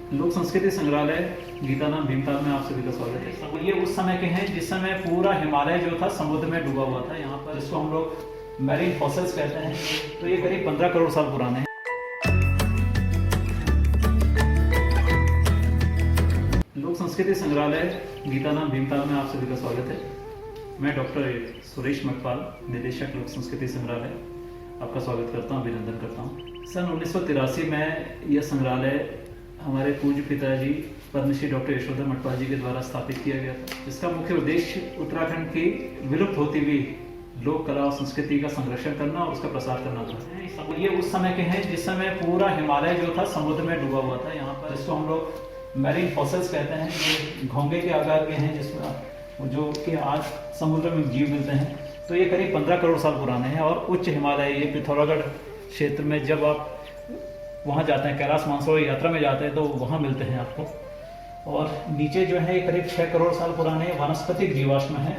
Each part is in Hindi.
लोक संस्कृति संग्रहालय गीतानाम भीमताल में आप सभी का स्वागत है। ये उस समय के हैं जिस समय पूरा हिमालय जो था समुद्र में डूबा हुआ था। यहाँ पर जिसको हम लोग मैरीन फॉसिल्स कहते हैं, तो ये करीब 15 करोड़ साल पुराने हैं। लोक संस्कृति संग्रहालय गीतानाम भीमताल में आप सभी का स्वागत है। मैं डॉक्टर सुरेश मटपाल, निदेशक लोक संस्कृति संग्रहालय, आपका स्वागत करता हूँ, अभिनंदन करता हूँ। सन 1983 में यह संग्रहालय हमारे पूज्य पिताजी पद्मश्री डॉक्टर यशोधर मटपाल जी के द्वारा स्थापित किया गया था। इसका मुख्य उद्देश्य उत्तराखंड की विलुप्त होती हुई लोक कला और संस्कृति का संरक्षण करना और उसका प्रसार करना था। ये उस समय के हैं जिस समय पूरा हिमालय जो था समुद्र में डूबा हुआ था। यहाँ पर जिसको हम लोग मैरीन फॉसिल्स कहते हैं, ये घोंगे के आकार के हैं जिसमें जो कि आज समुद्र में जीव मिलते हैं। तो ये करीब 15 करोड़ साल पुराने हैं और उच्च हिमालय, ये पिथौरागढ़ क्षेत्र में जब आप वहाँ जाते हैं, कैलाश मानसरोवर यात्रा में जाते हैं, तो वहाँ मिलते हैं आपको। और नीचे जो है ये करीब 6 करोड़ साल पुराने वानस्पतिक जीवाश्म है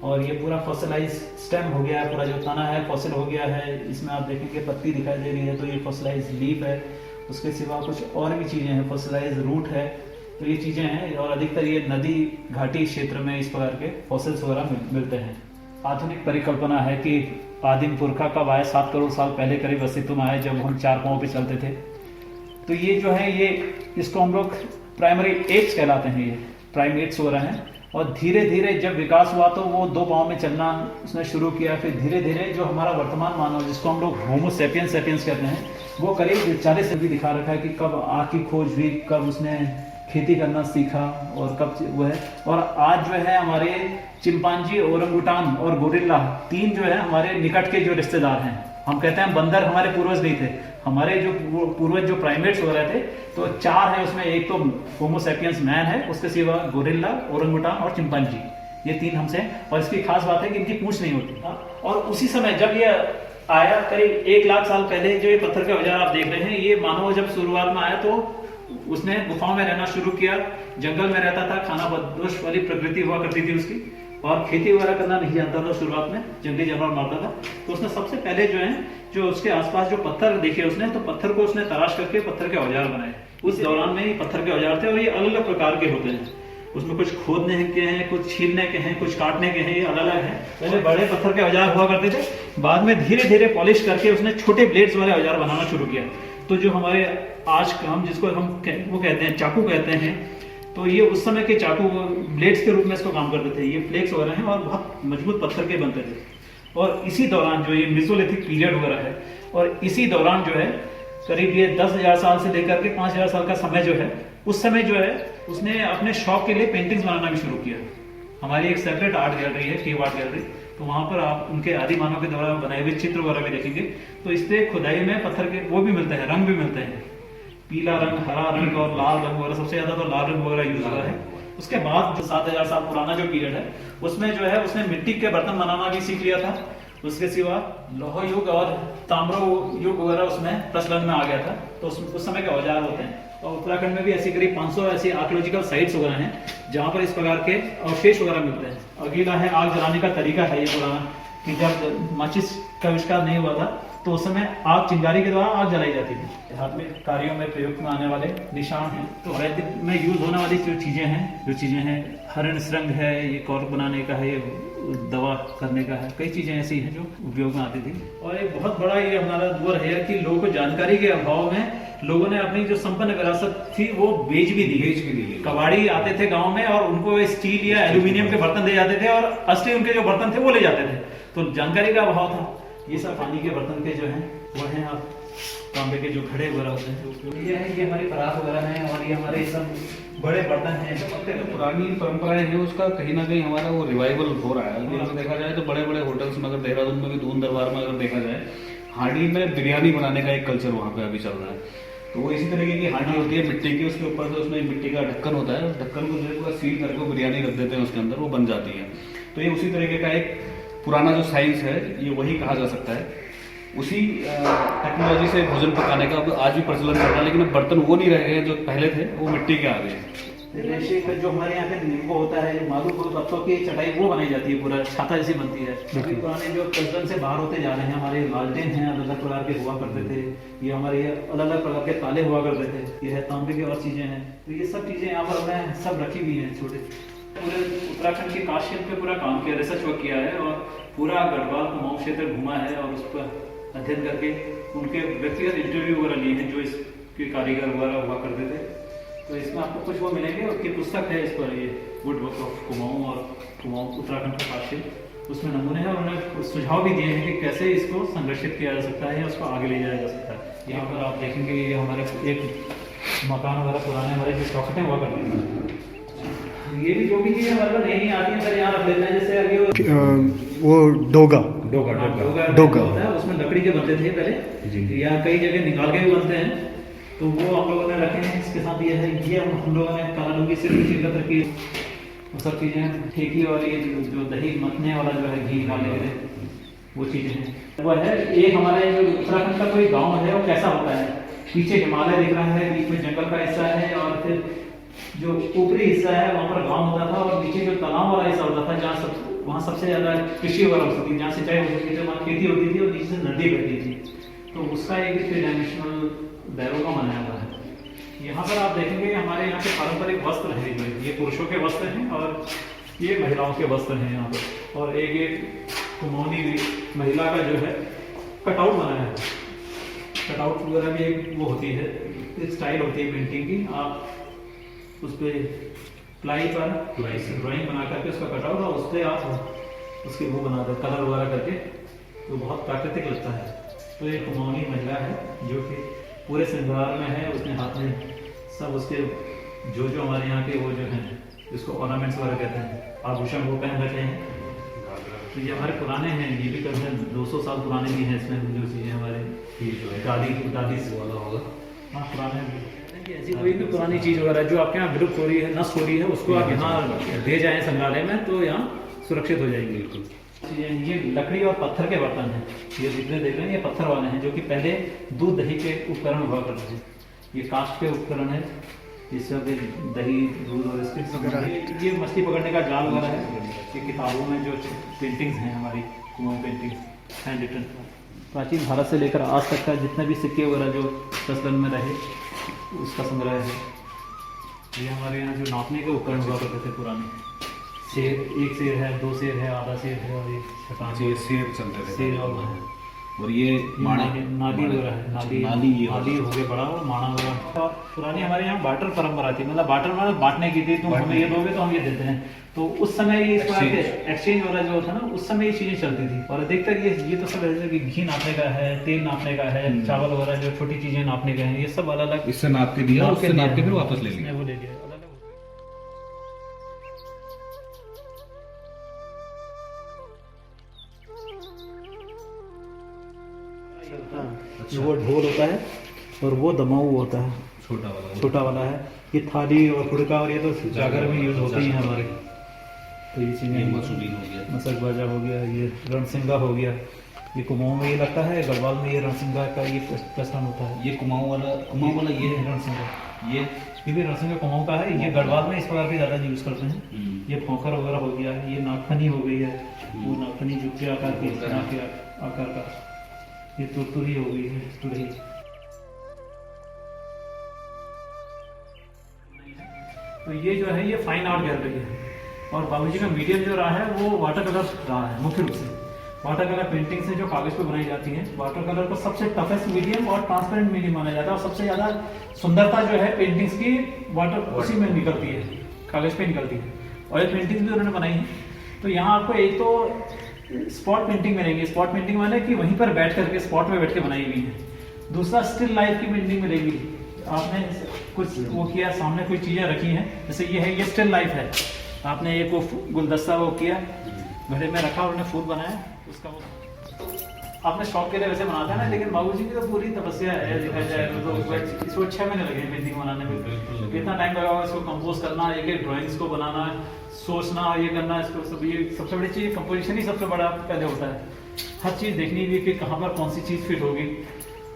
और ये पूरा फॉसिलाइज स्टेम हो गया है, पूरा जो तना है फॉसिल हो गया है। इसमें आप देखेंगे पत्ती दिखाई दे रही है, तो ये फॉसिलाइज लीफ है। उसके सिवा कुछ और भी चीज़ें हैं, फॉसिलाइज रूट है, तो ये चीज़ें हैं। और अधिकतर ये नदी घाटी क्षेत्र में इस प्रकार के फॉसिल्स वगैरह मिलते हैं। आधुनिक परिकल्पना है कि आदिम पुरखा कब आए, 7 करोड़ साल पहले करीब अस्तित्व में आए, जब हम 4 पाँव पे चलते थे। तो ये जो है ये इसको हम लोग प्राइमरी एप्स कहलाते हैं, ये प्राइमेट्स वगैरह हैं। और धीरे धीरे जब विकास हुआ तो वो 2 पाँव में चलना उसने शुरू किया। फिर धीरे धीरे जो हमारा वर्तमान मानव, जिसको हम लोग होमो सेपियंस सेपियंस कहते हैं, वो करीब 40 से भी दिखा रखा है कि कब आँख की खोज हुई, कब उसने खेती करना सीखा और कब वो है। और आज जो है हमारे चिंपांजी, ओरंगुटान और गोरिल्ला, 3 जो है हमारे निकट के जो रिश्तेदार हैं। हम कहते हैं बंदर हमारे पूर्वज नहीं थे, हमारे जो पूर्वज जो प्राइमेट्स वगैरह थे, तो 4 है उसमें। एक तो होमो सेपियंस मैन है, उसके सिवा गोरिल्ला, ओरंगुटान और चिंपांजी, ये 3 हमसे। और इसकी खास बात है कि इनकी पूंछ नहीं होती। और उसी समय जब ये आया, करीब 1 लाख साल पहले, जो ये पत्थर के औजार आप देख रहे हैं, ये मानव जब शुरुआत में आया तो उसने गुफाओं में रहना शुरू किया, जंगल में रहता था, खाना बदोश वाली प्रकृति हुआ करती थी उसकी, और खेती वगैरह करना नहीं जानता था। शुरुआत में जंगली जानवर मारता था। तो उसने सबसे पहले जो है, जो उसके आसपास जो पत्थर देखे उसने, तो पत्थर को उसने तराश करके पत्थर के औजार बनाए। उस दौरान में ये पत्थर के औजार थे और ये अलग अलग प्रकार के होते हैं। उसमें कुछ खोदने के हैं, कुछ छीलने के हैं, कुछ काटने के हैं, ये अलग अलग हैं। पहले बड़े पत्थर के औजार हुआ करते थे, बाद में धीरे धीरे पॉलिश करके उसने छोटे ब्लेड्स वाले औजार बनाना शुरू किया। तो जो हमारे आज हम जिसको हम वो कहते हैं चाकू कहते हैं, तो ये उस समय के चाकू ब्लेड्स के रूप में इसको काम करते थे। ये फ्लेक्स वगैरह हैं और बहुत मजबूत पत्थर के बनते थे। और इसी दौरान जो ये मेसोलिथिक पीरियड वगैरह है, और इसी दौरान जो है करीब ये 10,000 साल से लेकर के 5,000 साल का समय जो है, उस समय जो है उसने अपने शौक के लिए पेंटिंग्स बनाना भी शुरू किया। हमारी एक सेपरेट आर्ट गैलरी है, केव आर्ट गैलरी, तो वहाँ पर आप उनके आदि मानव के द्वारा बनाए हुए चित्र वगैरह भी देखेंगे। तो इससे खुदाई में पत्थर के वो भी मिलते हैं, रंग भी मिलते हैं, पीला रंग, हरा रंग और लाल रंग वगैरह। सबसे ज्यादा तो लाल रंग वगैरह यूज हुआ है। उसके बाद जो 7,000 साल पुराना जो पीरियड है, उसमें जो है उसने मिट्टी के बर्तन बनाना भी सीख लिया था। उसके सिवा लौह युग और ताम्र युग वगैरह उसमें प्रचलन में आ गया था। तो उस समय के औजार होते हैं। और उत्तराखंड में भी ऐसी करीब 500 ऐसी आर्कियोलॉजिकल साइट्स वगैरह हैं जहाँ पर इस प्रकार के अवशेष वगैरह मिलते हैं। अगला है आग जलाने का तरीका है ये पुराना, कि जब माचिस का आविष्कार नहीं हुआ था तो उस समय आग, चिंगारी के द्वारा आग जलाई जाती थी। धार्मिक कार्यों में प्रयोग में आने वाले निशान हैं। तो वैद्य में यूज होने वाली जो चीजें हैं, हरण श्रृंग है, ये कॉर्क बनाने का है, ये दवा करने का है, कई चीजें ऐसी हैं जो उपयोग में आती थी। और एक बहुत बड़ा ये हमारा दौर है कि लोगों को जानकारी के अभाव में लोगों ने अपनी जो संपन्न विरासत थी वो बेच भी दी। कबाड़ी आते थे गांव में और उनको स्टील या एल्यूमिनियम के बर्तन दे जाते थे और असली उनके जो बर्तन थे वो ले जाते थे। तो जानकारी का अभाव था। ये सब पानी के बर्तन के जो हैं वो हैं आप तांबे के जो घड़े वगैरह होते हैं, ये हमारी परात वगैरह हैं। और ये हमारे सब बड़े बर्तन हैं। जो पुरानी परंपराएं हैं उसका कहीं ना कहीं हमारा वो रिवाइवल हो रहा है। अगर देखा जाए तो बड़े बड़े होटल्स में, अगर देहरादून में भी दून दरबार में अगर देखा जाए, हांडी में बिरयानी बनाने का एक कल्चर वहाँ पे अभी चल रहा है। तो वो इसी तरीके की हांडी होती है मिट्टी की, उसके ऊपर से उसमें मिट्टी का ढक्कन होता है, ढक्कन को जो है पूरा सील करके वो बिरयानी रख देते हैं उसके अंदर, वो बन जाती है। तो ये उसी तरीके का एक पुराना जो साइंस है, ये वही कहा जा सकता है। उसी टेक्नोलॉजी से भोजन पकाने का अब आज भी प्रचलन कर रहा है, लेकिन अब बर्तन वो नहीं रहे हैं जो पहले थे, वो मिट्टी के आ गए। रेशे का जो हमारे यहाँ पे नींबू होता है, मालू को पत्तों की चटाई वो बनाई जाती है, पूरा छाता जैसी बनती है। अभी पुराने जो कल्चर से बाहर होते जा रहे हैं, हमारे लालटेन हैं अलग अलग प्रकार के हुआ करते थे, ये हमारे अलग अलग प्रकार के ताले हुआ करते थे, ये है तांबे की और चीजें हैं। तो ये सब चीजें यहाँ पर हमने सब रखी हुई हैं छोटे। पूरे उत्तराखंड के कास्ट शिल्प पे पूरा काम किया, रिसर्च वर्क किया है और पूरा गढ़वाल कुमाऊं क्षेत्र घुमा है और उस पर अध्ययन करके उनके व्यक्तिगत इंटरव्यू वगैरह लिए हैं जो इसके कारीगर वगैरह हुआ करते थे। तो इसमें आपको कुछ वो मिलेंगे, उसकी पुस्तक है इस पर, ये वुड वर्क ऑफ कुमाऊं और कुमाऊं उत्तराखंड का कास्ट शिल्प, उसमें नमूने हैं और उन्होंने सुझाव भी दिए हैं कि कैसे इसको संरक्षित किया जा सकता है या उसको आगे ले जाया जा सकता है। यहाँ पर आप देखेंगे ये हमारे एक मकान वगैरह पुराने हमारे जो चौखटें हुआ करते हैं, ये भी जो भी चीज़ें हमारे पास नई आती है सर यहाँ रख लेते हैं। जैसे अभी वो डोगा होता है, उसमें लकड़ी के बनते थे पहले, या कई जगह निकाल के भी बनते हैं, तो वो हम लोगों ने रखे हैं। इसके साथ ये है, ये हम लोगों ने काला लुंगी से एकत्र की, वो सब चीज़ें ठेकी वाली जो दही मथने वाला जो है घी निकालने के लिए वो चीज़ें हैं। वो है एक हमारे जो उत्तराखंड का कोई गाँव है वो कैसा होता है, पीछे हिमालय दिख रहा है, बीच में जंगल का हिस्सा है और फिर जो ऊपरी हिस्सा है वहाँ पर गांव होता था और नीचे जो तालाब वाला हिस्सा होता था जहाँ वहाँ सबसे ज़्यादा कृषि वगैरह हो सकती थी, जहाँ सिंचाई हो सकती थी, वहाँ खेती होती थी और नीचे से नदी बहती थी। तो उसका एक 3 डायमेंशनल बैरोगा बनाया हुआ है। यहाँ पर आप देखेंगे हमारे यहाँ के पारंपरिक वस्त्र हैं, ये पुरुषों के वस्त्र हैं और ये महिलाओं के वस्त्र हैं यहाँ पर। और एक कुमाऊनी महिला का जो है कटआउट बनाया है, कटआउट वगैरह भी एक वो होती है, एक स्टाइल होती है पेंटिंग की। आप उस पर प्लाई पर ड्राइंग बना करके उसका कटआउट और उस पर आप उसके वो बना दो कलर वगैरह करके, तो बहुत प्राकृतिक लगता है। तो ये कुमाऊनी महिला है जो कि पूरे श्रृंगार में है, उसने हाथ में सब उसके जो जो हमारे यहाँ के वो जो हैं जिसको ऑर्नामेंट्स वगैरह कहते हैं, आभूषण वो पहन रखे हैं। तो ये हमारे पुराने हैं, ये भी करीबन 200 साल पुराने भी हैं। इसमें जो चीज़ें हमारे दादी से वाला होगा, हाँ पुराने ऐसी कोई भी पुरानी चीज़ वगैरह जो आपके यहाँ विलुप्त हो रही है, नष्ट हो रही है, उसको आप यहाँ दे जाएं संग्रहालय में तो यहाँ सुरक्षित हो जाएंगे। बिल्कुल ये लकड़ी और पत्थर के बर्तन हैं, ये जितने देख रहे हैं ये पत्थर वाले हैं जो कि पहले दूध दही के उपकरण हुआ करते थे। ये काष्ठ के उपकरण है, इससे दही दूध और इसके ये मछली पकड़ने का जाल वगैरह है। ये किताबों में जो पेंटिंग्स हैं हमारी कुमाऊं पेंटिंग्स हैंड रिटन, प्राचीन भारत से लेकर आज तक का जितने भी सिक्के वगैरह जो प्रचलन में रहे उसका संग्रह है। ये हमारे यहाँ जो नापने के उपकरण हुआ करते थे पुराने, शेर, एक शेर है, 2 शेर है, आधा शेर है और एक छटान शेर चलते थे शेर और ये नाली वगैरह है, नाली हो गया बड़ा और माणा वगैरह। और पुरानी हमारे यहाँ बार्टर परंपरा थी, मतलब बार्टर मतलब बांटने की थी, तुम हमें ये दोगे तो हम ये देते हैं। तो उस समय ये एक्सचेंज वाला जो था ना, उस समय ये चीजें चलती थी। और अधिकतर ये तो सब ऐसे कि घी नापने का है, तेल नापने का है, चावल वगैरह जो छोटी चीजें नापने का है, ये सब अलग अलग इससे नाप के दिया, उससे नाप के फिर वापस ले लिया, वो ले लिया। वो ढोल होता है और वो दमाऊ होता है, छोटा वाला है। ये थाली और फुड़का और ये तो जागर में यूज होते ही हैं हमारे। तो ये चीज़ें मसक बाजा हो गया, ये रणसिंगा हो गया, ये कुमाऊं में ये लगता है, गढ़वाल में ये रणसिंगा का ये प्रचलन होता है। ये कुमाऊं वाला ये है रणसिंगा, ये भी रणसिंगा कुमाऊं का है। ये गढ़वाल में इस प्रकार के ज़्यादा यूज करते हैं। ये भौंकर वगैरह हो गया, ये नागफनी हो गई है, वो नागफनी जो के आकार की आकार का, ये तुरतुरी हो गई है, तुरही। तो ये जो है ये फाइन आर्ट गैलरी है और बाबूजी का मीडियम जो रहा है वो वाटर कलर रहा है मुख्य रूप से। वाटर कलर पेंटिंग्स हैं जो कागज पे बनाई जाती हैं। वाटर कलर को सबसे टफेस्ट मीडियम और ट्रांसपेरेंट मीडियम माना जाता है और सबसे ज़्यादा सुंदरता जो है पेंटिंग्स की वाटर उसी में निकलती है, कागज पे निकलती है। और ये पेंटिंग्स भी उन्होंने बनाई है। तो यहाँ आपको एक तो स्पॉट पेंटिंग मिलेगी। स्पॉट पेंटिंग माने कि वहीं पर बैठ करके स्पॉट में बैठ के बनाई हुई है। दूसरा स्टिल लाइफ की पेंटिंग मिलेगी। आपने कुछ वो किया, सामने कोई चीज़ें रखी हैं, जैसे ये है, ये स्टिल लाइफ है। आपने एक वो गुलदस्ता वो किया, घड़े में रखा, उन्होंने फूल बनाया, उसका वो आपने शौक के लिए वैसे बनाते हैं ना। लेकिन बाबूजी की तो पूरी तपस्या है, देखा जाए तो इसको 6 महीने लगे पेंटिंग बनाने में। कितना टाइम लगा इसको कंपोज करना, एक एक ड्राइंग्स को बनाना, सोचना, ये करना, इसको सब। ये सबसे बड़ी चीज़ कंपोजिशन ही सबसे बड़ा पहले होता है। हर चीज़ देखनी भी कि कहाँ पर कौन सी चीज़ फिट होगी,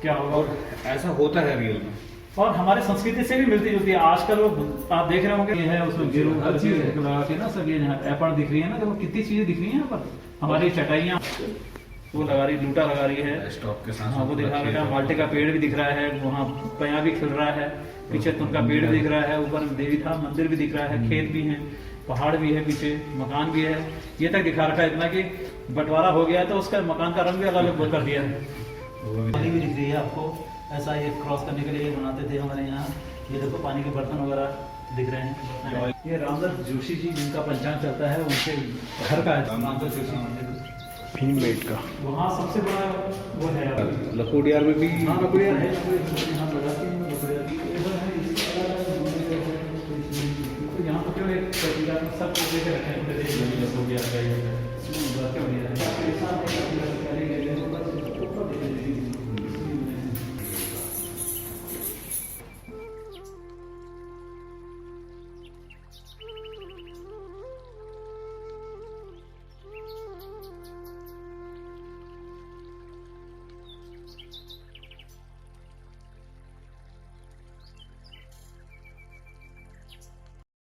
क्या होगा। और ऐसा होता है रियल में, और हमारे संस्कृति से भी मिलती जुलती है। आजकल वो आप देख रहे होंगे, ये है उसमें गेरू का चीज लगा के ना सब, ये एपण दिख रही है ना, देखो कितनी चीजें दिख रही है यहाँ पर। हमारी चटाइयाँ वो लगा रही, लूटा लगा रही है स्टॉक के साथ हाँ, वो दिखा रहा है। माल्टे का पेड़ भी दिख रहा है, वहाँ पया भी खिल रहा है, पीछे तुन का पेड़ भी दिख रहा है, ऊपर देवी था मंदिर भी दिख रहा है, खेत भी है, पहाड़ भी है, पीछे मकान भी है। ये तक दिखा रखा है इतना कि बंटवारा हो गया तो उसका मकान का रंग भी अलग अलग कर दिया है। पानी भी दिख रही है आपको, ऐसा ये क्रॉस करने के लिए बनाते थे हमारे यहाँ। ये देखो पानी के बर्तन वगैरह दिख रहे हैं। ये रामदत्त जोशी जी जिनका पंचांग चलता है, उनके घर का है रामदत्त जोशी भीमबेट का। वहाँ सबसे बड़ा वो है लखोडियार में भी हाँ लकड़ियाँ है, यहाँ लगाते हैं लकड़ियाँ भी। तो यहाँ पर क्यों एक सब देखे रखे हैं, लकड़ियाँ का ही है।